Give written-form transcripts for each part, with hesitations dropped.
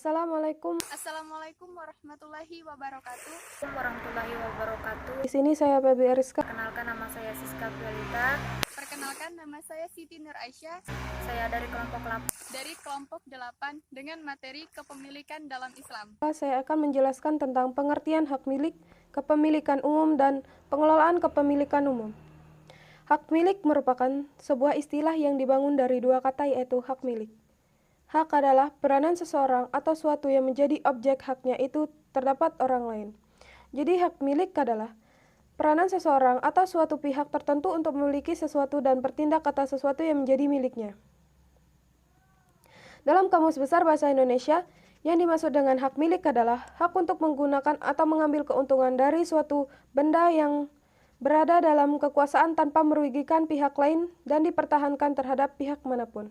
Assalamualaikum warahmatullahi wabarakatuh. Di sini saya Febi Eriska. Perkenalkan, nama saya Siska Fialita. Perkenalkan, nama saya Siti Nur Aisyah. Saya dari kelompok 8 dengan materi kepemilikan dalam Islam. Saya akan menjelaskan tentang pengertian hak milik, kepemilikan umum, dan pengelolaan kepemilikan umum. Hak milik merupakan sebuah istilah yang dibangun dari dua kata, yaitu hak milik. Hak adalah peranan seseorang atau suatu yang menjadi objek haknya itu terdapat orang lain. Jadi hak milik adalah peranan seseorang atau suatu pihak tertentu untuk memiliki sesuatu dan bertindak atas sesuatu yang menjadi miliknya. Dalam Kamus Besar Bahasa Indonesia, yang dimaksud dengan hak milik adalah hak untuk menggunakan atau mengambil keuntungan dari suatu benda yang berada dalam kekuasaan tanpa merugikan pihak lain dan dipertahankan terhadap pihak manapun.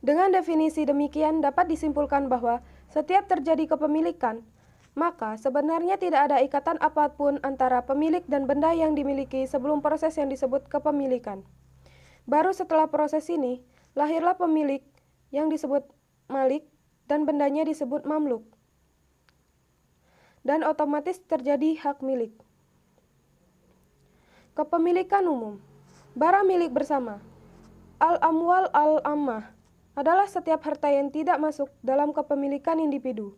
Dengan definisi demikian dapat disimpulkan bahwa setiap terjadi kepemilikan, maka sebenarnya tidak ada ikatan apapun antara pemilik dan benda yang dimiliki sebelum proses yang disebut kepemilikan. Baru setelah proses ini, lahirlah pemilik yang disebut malik dan bendanya disebut mamluk. Dan otomatis terjadi hak milik. Kepemilikan umum. Barang milik bersama. Al-amwal al-ammah adalah setiap harta yang tidak masuk dalam kepemilikan individu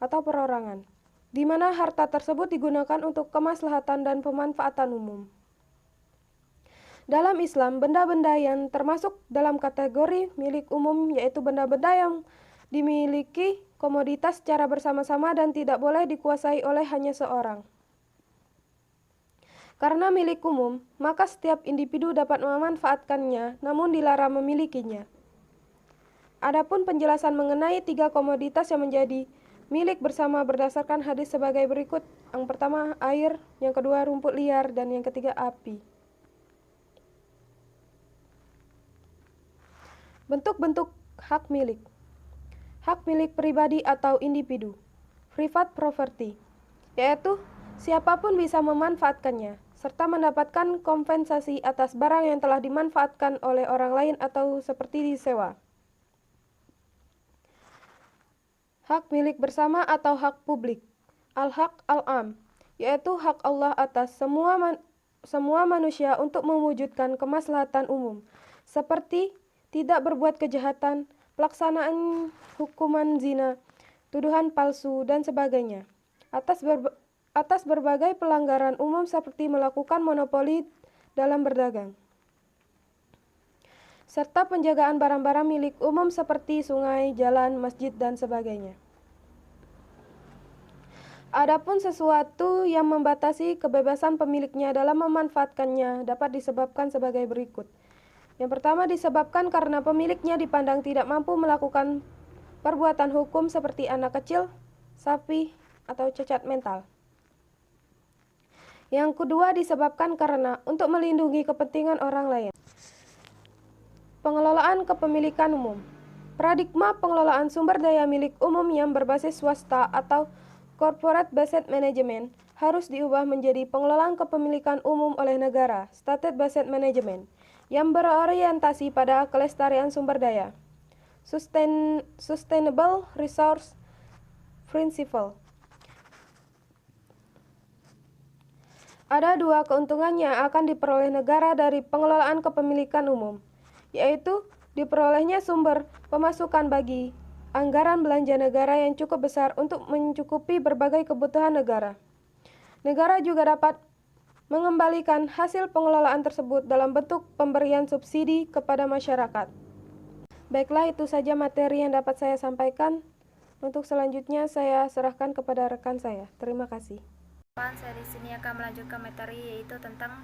atau perorangan, di mana harta tersebut digunakan untuk kemaslahatan dan pemanfaatan umum. Dalam Islam, benda-benda yang termasuk dalam kategori milik umum yaitu benda-benda yang dimiliki komoditas secara bersama-sama dan tidak boleh dikuasai oleh hanya seorang. Karena milik umum, maka setiap individu dapat memanfaatkannya, namun dilarang memilikinya. Adapun penjelasan mengenai 3 komoditas yang menjadi milik bersama berdasarkan hadis sebagai berikut. Yang pertama air, yang kedua rumput liar, dan yang ketiga api. Bentuk-bentuk hak milik. Hak milik pribadi atau individu, private property, yaitu siapapun bisa memanfaatkannya, serta mendapatkan kompensasi atas barang yang telah dimanfaatkan oleh orang lain atau seperti disewa. Hak milik bersama atau hak publik, al-haq al-am, yaitu hak Allah atas semua manusia untuk mewujudkan kemaslahatan umum, seperti tidak berbuat kejahatan, pelaksanaan hukuman zina, tuduhan palsu, dan sebagainya, atas berbagai pelanggaran umum seperti melakukan monopoli dalam berdagang, serta penjagaan barang-barang milik umum seperti sungai, jalan, masjid, dan sebagainya. Adapun sesuatu yang membatasi kebebasan pemiliknya dalam memanfaatkannya dapat disebabkan sebagai berikut. Yang pertama, disebabkan karena pemiliknya dipandang tidak mampu melakukan perbuatan hukum seperti anak kecil, sapi, atau cacat mental. Yang kedua, disebabkan karena untuk melindungi kepentingan orang lain. Pengelolaan kepemilikan umum. Paradigma pengelolaan sumber daya milik umum yang berbasis swasta atau corporate based management harus diubah menjadi pengelolaan kepemilikan umum oleh negara, state based management, yang berorientasi pada kelestarian sumber daya. Sustainable Resource Principle. Ada dua keuntungan yang akan diperoleh negara dari pengelolaan kepemilikan umum, yaitu diperolehnya sumber pemasukan bagi anggaran belanja negara yang cukup besar untuk mencukupi berbagai kebutuhan negara. Negara juga dapat mengembalikan hasil pengelolaan tersebut dalam bentuk pemberian subsidi kepada masyarakat. Baiklah, itu saja materi yang dapat saya sampaikan. Untuk selanjutnya saya serahkan kepada rekan saya. Terima kasih. Saya di sini akan melanjutkan materi yaitu tentang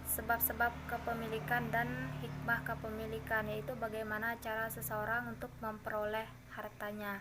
sebab-sebab kepemilikan dan hikmah kepemilikan, yaitu bagaimana cara seseorang untuk memperoleh hartanya.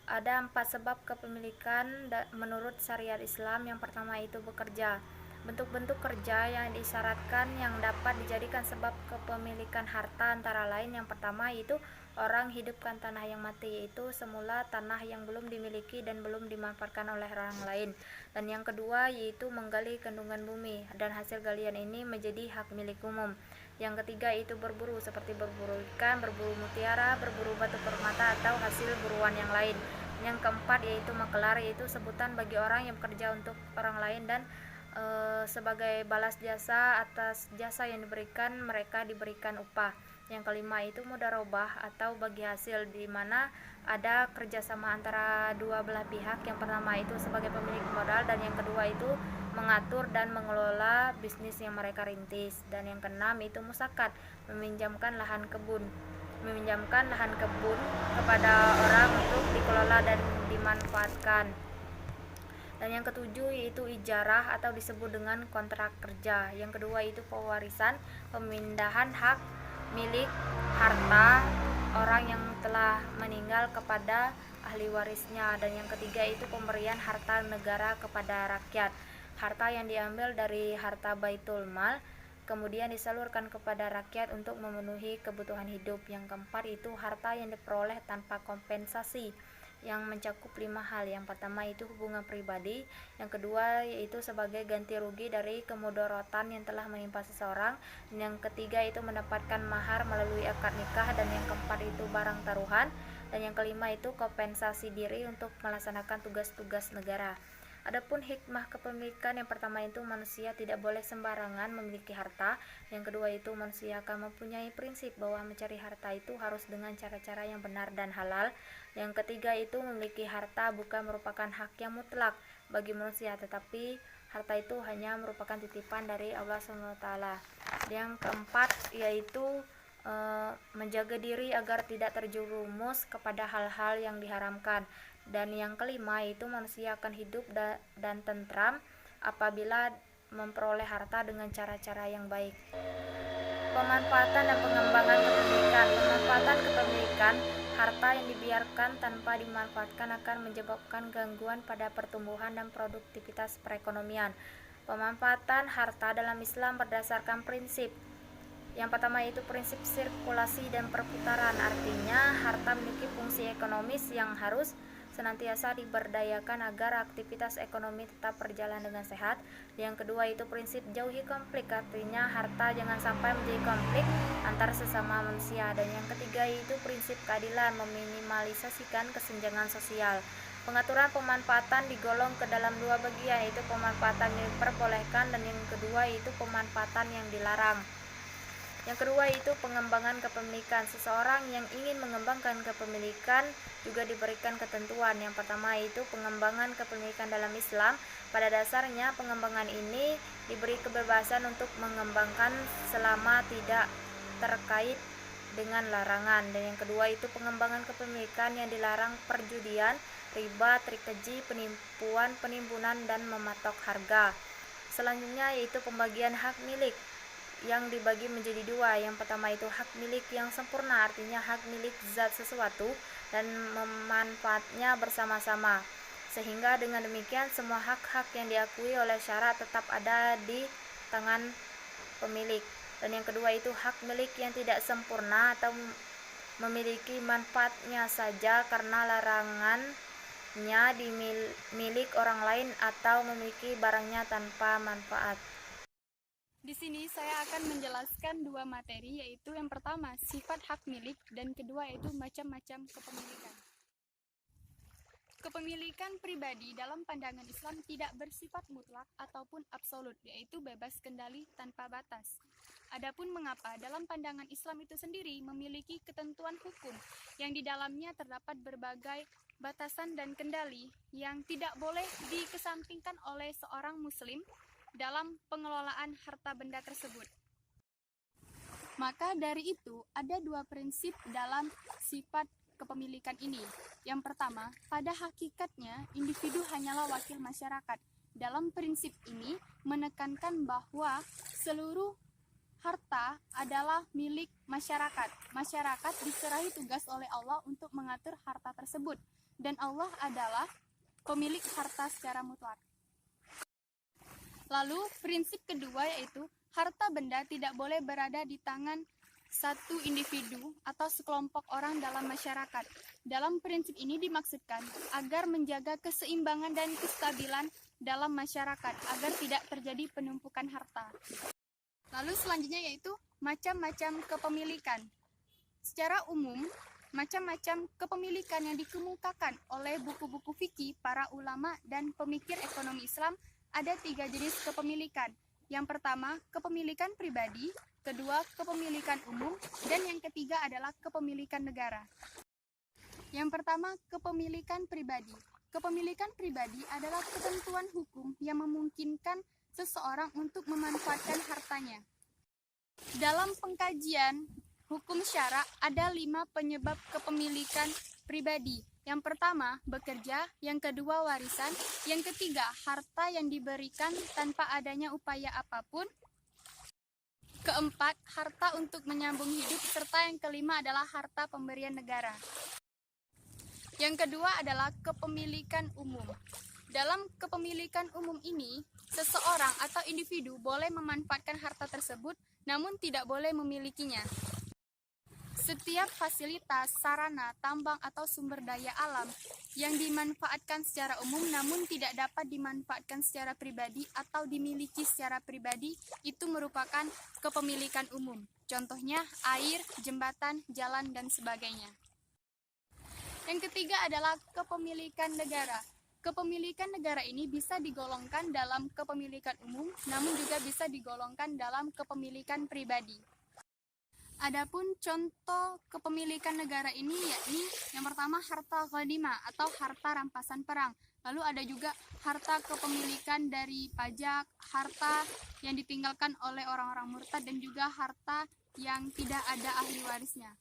Ada 4 sebab kepemilikan menurut syariat Islam. Yang pertama itu bekerja. Bentuk-bentuk kerja yang disyaratkan yang dapat dijadikan sebab kepemilikan harta antara lain, yang pertama yaitu orang hidupkan tanah yang mati, yaitu semula tanah yang belum dimiliki dan belum dimanfaatkan oleh orang lain. Dan yang kedua yaitu menggali kandungan bumi dan hasil galian ini menjadi hak milik umum. Yang ketiga itu berburu, seperti berburu ikan, berburu mutiara, berburu batu permata atau hasil buruan yang lain. Yang keempat yaitu makelar, yaitu sebutan bagi orang yang bekerja untuk orang lain dan sebagai balas jasa atas jasa yang diberikan, mereka diberikan upah. Yang kelima itu mudharabah atau bagi hasil, di mana ada kerjasama antara dua belah pihak. Yang pertama itu sebagai pemilik modal dan yang kedua itu mengatur dan mengelola bisnis yang mereka rintis. Dan yang keenam itu musakat, meminjamkan lahan kebun kepada orang untuk dikelola dan dimanfaatkan. Dan yang ketujuh yaitu ijarah atau disebut dengan kontrak kerja. Yang kedua itu pewarisan, pemindahan hak milik harta orang yang telah meninggal kepada ahli warisnya. Dan yang ketiga itu pemberian harta negara kepada rakyat, harta yang diambil dari harta baitul mal kemudian disalurkan kepada rakyat untuk memenuhi kebutuhan hidup. Yang keempat itu harta yang diperoleh tanpa kompensasi, yang mencakup 5 hal. Yang pertama itu hubungan pribadi, yang kedua yaitu sebagai ganti rugi dari kemudaratan yang telah menimpa seseorang, yang ketiga itu mendapatkan mahar melalui akad nikah, dan yang keempat itu barang taruhan, dan yang kelima itu kompensasi diri untuk melaksanakan tugas-tugas negara. Adapun hikmah kepemilikan, yang pertama itu manusia tidak boleh sembarangan memiliki harta. Yang kedua itu manusia akan mempunyai prinsip bahwa mencari harta itu harus dengan cara-cara yang benar dan halal. Yang ketiga itu memiliki harta bukan merupakan hak yang mutlak bagi manusia, tetapi harta itu hanya merupakan titipan dari Allah SWT. Yang keempat yaitu menjaga diri agar tidak terjerumus kepada hal-hal yang diharamkan. Dan yang kelima itu manusia akan hidup dan tentram apabila memperoleh harta dengan cara-cara yang baik. Pemanfaatan dan pengembangan kepemilikan. Pemanfaatan kepemilikan, harta yang dibiarkan tanpa dimanfaatkan akan menyebabkan gangguan pada pertumbuhan dan produktivitas perekonomian. Pemanfaatan harta dalam Islam berdasarkan prinsip. Yang pertama itu prinsip sirkulasi dan perputaran, artinya harta memiliki fungsi ekonomis yang harus senantiasa diberdayakan agar aktivitas ekonomi tetap berjalan dengan sehat. Yang kedua itu prinsip jauhi konflik, artinya harta jangan sampai menjadi konflik antar sesama manusia. Dan yang ketiga itu prinsip keadilan, meminimalisasikan kesenjangan sosial. Pengaturan pemanfaatan digolong ke dalam dua bagian, yaitu pemanfaatan yang diperbolehkan dan yang kedua itu pemanfaatan yang dilarang. Yang kedua itu pengembangan kepemilikan. Seseorang yang ingin mengembangkan kepemilikan juga diberikan ketentuan. Yang pertama itu pengembangan kepemilikan dalam Islam. Pada dasarnya pengembangan ini diberi kebebasan untuk mengembangkan selama tidak terkait dengan larangan. Dan yang kedua itu pengembangan kepemilikan yang dilarang perjudian, riba, trik keji, penipuan, penimbunan, dan mematok harga. Selanjutnya yaitu pembagian hak milik yang dibagi menjadi dua. Yang pertama itu hak milik yang sempurna, artinya hak milik zat sesuatu dan memanfaatnya bersama-sama, sehingga dengan demikian semua hak-hak yang diakui oleh syarak tetap ada di tangan pemilik. Dan yang kedua itu hak milik yang tidak sempurna atau memiliki manfaatnya saja karena larangannya dimiliki orang lain atau memiliki barangnya tanpa manfaat. Di sini saya akan menjelaskan dua materi, yaitu yang pertama sifat hak milik dan kedua yaitu macam-macam kepemilikan. Kepemilikan pribadi dalam pandangan Islam tidak bersifat mutlak ataupun absolut, yaitu bebas kendali tanpa batas. Adapun mengapa dalam pandangan Islam itu sendiri memiliki ketentuan hukum yang di dalamnya terdapat berbagai batasan dan kendali yang tidak boleh dikesampingkan oleh seorang muslim dalam pengelolaan harta benda tersebut. Maka dari itu, ada dua prinsip dalam sifat kepemilikan ini. Yang pertama, pada hakikatnya individu hanyalah wakil masyarakat. Dalam prinsip ini menekankan bahwa seluruh harta adalah milik masyarakat. Masyarakat diserahi tugas oleh Allah untuk mengatur harta tersebut, dan Allah adalah pemilik harta secara mutlak. Lalu prinsip kedua yaitu harta benda tidak boleh berada di tangan satu individu atau sekelompok orang dalam masyarakat. Dalam prinsip ini dimaksudkan agar menjaga keseimbangan dan kestabilan dalam masyarakat agar tidak terjadi penumpukan harta. Lalu selanjutnya yaitu macam-macam kepemilikan. Secara umum, macam-macam kepemilikan yang dikemukakan oleh buku-buku fikih para ulama dan pemikir ekonomi Islam ada 3 jenis kepemilikan. Yang pertama, kepemilikan pribadi, kedua, kepemilikan umum, dan yang ketiga adalah kepemilikan negara. Yang pertama, kepemilikan pribadi. Kepemilikan pribadi adalah ketentuan hukum yang memungkinkan seseorang untuk memanfaatkan hartanya. Dalam pengkajian hukum syara ada 5 penyebab kepemilikan pribadi. Yang pertama, bekerja. Yang kedua, warisan. Yang ketiga, harta yang diberikan tanpa adanya upaya apapun. Keempat, harta untuk menyambung hidup. Serta yang kelima adalah harta pemberian negara. Yang kedua adalah kepemilikan umum. Dalam kepemilikan umum ini, seseorang atau individu boleh memanfaatkan harta tersebut, namun tidak boleh memilikinya. Setiap fasilitas, sarana, tambang, atau sumber daya alam yang dimanfaatkan secara umum namun tidak dapat dimanfaatkan secara pribadi atau dimiliki secara pribadi itu merupakan kepemilikan umum. Contohnya air, jembatan, jalan, dan sebagainya. Yang ketiga adalah kepemilikan negara. Kepemilikan negara ini bisa digolongkan dalam kepemilikan umum, namun juga bisa digolongkan dalam kepemilikan pribadi. Adapun contoh kepemilikan negara ini yakni yang pertama harta ghanimah atau harta rampasan perang. Lalu ada juga harta kepemilikan dari pajak, harta yang ditinggalkan oleh orang-orang murtad, dan juga harta yang tidak ada ahli warisnya.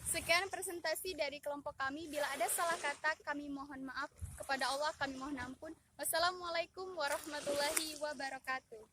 Sekian presentasi dari kelompok kami. Bila ada salah kata, kami mohon maaf. Kepada Allah kami mohon ampun. Wassalamualaikum warahmatullahi wabarakatuh.